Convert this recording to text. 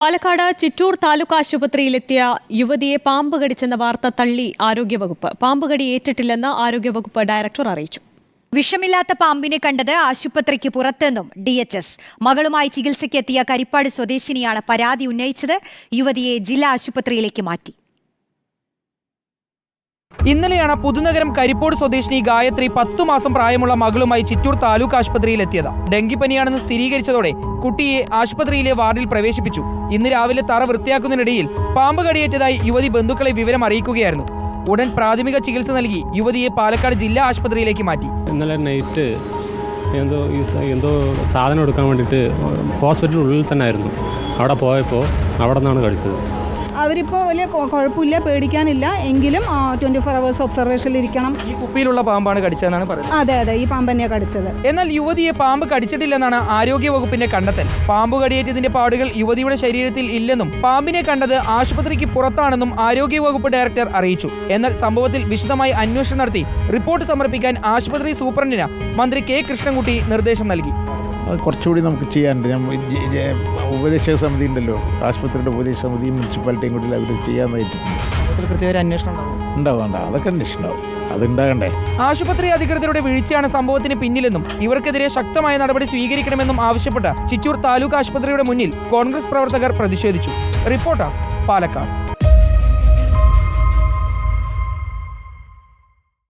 പാലക്കാട് ചിറ്റൂർ താലൂക്ക് ആശുപത്രിയിലെത്തിയ യുവതിയെ പാമ്പ് കടിച്ചെന്ന വാർത്ത തള്ളി ആരോഗ്യവകുപ്പ്. പാമ്പ് കടി ഏറ്റിട്ടില്ലെന്ന് ആരോഗ്യവകുപ്പ് ഡയറക്ടർ അറിയിച്ചു. വിഷമില്ലാത്ത പാമ്പിനെ കണ്ടത് ആശുപത്രിക്ക് പുറത്തെന്നും DHS. മകളുമായി ചികിത്സയ്ക്കെത്തിയ കരിപ്പാട് സ്വദേശിനിയാണ് പരാതി ഉന്നയിച്ചത്. യുവതിയെ ജില്ലാ ആശുപത്രിയിലേക്ക് മാറ്റി. ഇന്നലെയാണ് പുതുനഗരം കരിപ്പോട് സ്വദേശിനി ഗായത്രി 10 മാസം പ്രായമുള്ള മകളുമായി ചിറ്റൂർ താലൂക്ക് ആശുപത്രിയിലെത്തിയത്. ഡെങ്കിപ്പനിയാണെന്ന് സ്ഥിരീകരിച്ചതോടെ കുട്ടിയെ ആശുപത്രിയിലെ വാർഡിൽ പ്രവേശിപ്പിച്ചു. ഇന്ന് രാവിലെ തറ വൃത്തിയാക്കുന്നതിനിടയിൽ പാമ്പ് കടിയേറ്റതായി യുവതി ബന്ധുക്കളെ വിവരം അറിയിക്കുകയായിരുന്നു. ഉടൻ പ്രാഥമിക ചികിത്സ നൽകി യുവതിയെ പാലക്കാട് ജില്ലാ ആശുപത്രിയിലേക്ക് മാറ്റി. ഇന്നലെ നൈറ്റ് എന്തോ സാധനം എടുക്കാൻ വേണ്ടിയിട്ട് ഹോസ്പിറ്റലിനുള്ളിൽ തന്നെ ആയിരുന്നു. അവിടെ പോയപ്പോൾ അവിടെ നിന്നാണ് കഴിച്ചത്. അവരിപ്പോൾ വലിയ കുഴപ്പമില്ല, പേടിക്കാനില്ല. എങ്കിലും 24 hours ഒബ്സർവേഷനിൽ ഇരിക്കണം. ഈ കുപ്പിയിലുള്ള പാമ്പാണ് കടിച്ചതെന്നാണ് പറയുന്നത്. അതെ, ഈ പാമ്പ് തന്നെയാണ് കടിച്ചത്. എന്നാൽ യുവതിയെ പാമ്പ് കടിച്ചിട്ടില്ലെന്നാണ് ആരോഗ്യ വകുപ്പിന്റെ കണ്ടെത്തൽ. പാമ്പ് കടിയേറ്റതിന്റെ പാടുകൾ യുവതിയുടെ ശരീരത്തിൽ ഇല്ലെന്നും പാമ്പിനെ കണ്ടത് ആശുപത്രിക്ക് പുറത്താണെന്നും ആരോഗ്യ വകുപ്പ് ഡയറക്ടർ അറിയിച്ചു. എന്നാൽ സംഭവത്തിൽ വിശദമായി അന്വേഷണം നടത്തി റിപ്പോർട്ട് സമർപ്പിക്കാൻ ആശുപത്രി സൂപ്രണ്ടിന് മന്ത്രി K. കൃഷ്ണൻകുട്ടി നിർദ്ദേശം നൽകി. അത് കുറച്ചുകൂടി നമുക്ക് ചെയ്യാനുണ്ട്. ഉപദേശക സമിതി ഉണ്ടല്ലോ, ആശുപത്രിയുടെ ഉപദേശക സമിതിയും മുനിസിപ്പാലിറ്റിയും കൂടി അവർ ചെയ്യാനായിട്ട് കൃത്യമായ അന്വേഷണം ഉണ്ടാവും. അതൊക്കെ അന്വേഷണം ഉണ്ടാവും, അതുണ്ടാകണ്ടേ. ആശുപത്രി അധികൃതരുടെ വീഴ്ചയാണ് സംഭവത്തിന് പിന്നിലെന്നും ഇവർക്കെതിരെ ശക്തമായ നടപടി സ്വീകരിക്കണമെന്നും ആവശ്യപ്പെട്ട് ചിറ്റൂർ താലൂക്ക് ആശുപത്രിയുടെ മുന്നിൽ കോൺഗ്രസ് പ്രവർത്തകർ പ്രതിഷേധിച്ചു. റിപ്പോർട്ടർ, പാലക്കാട്.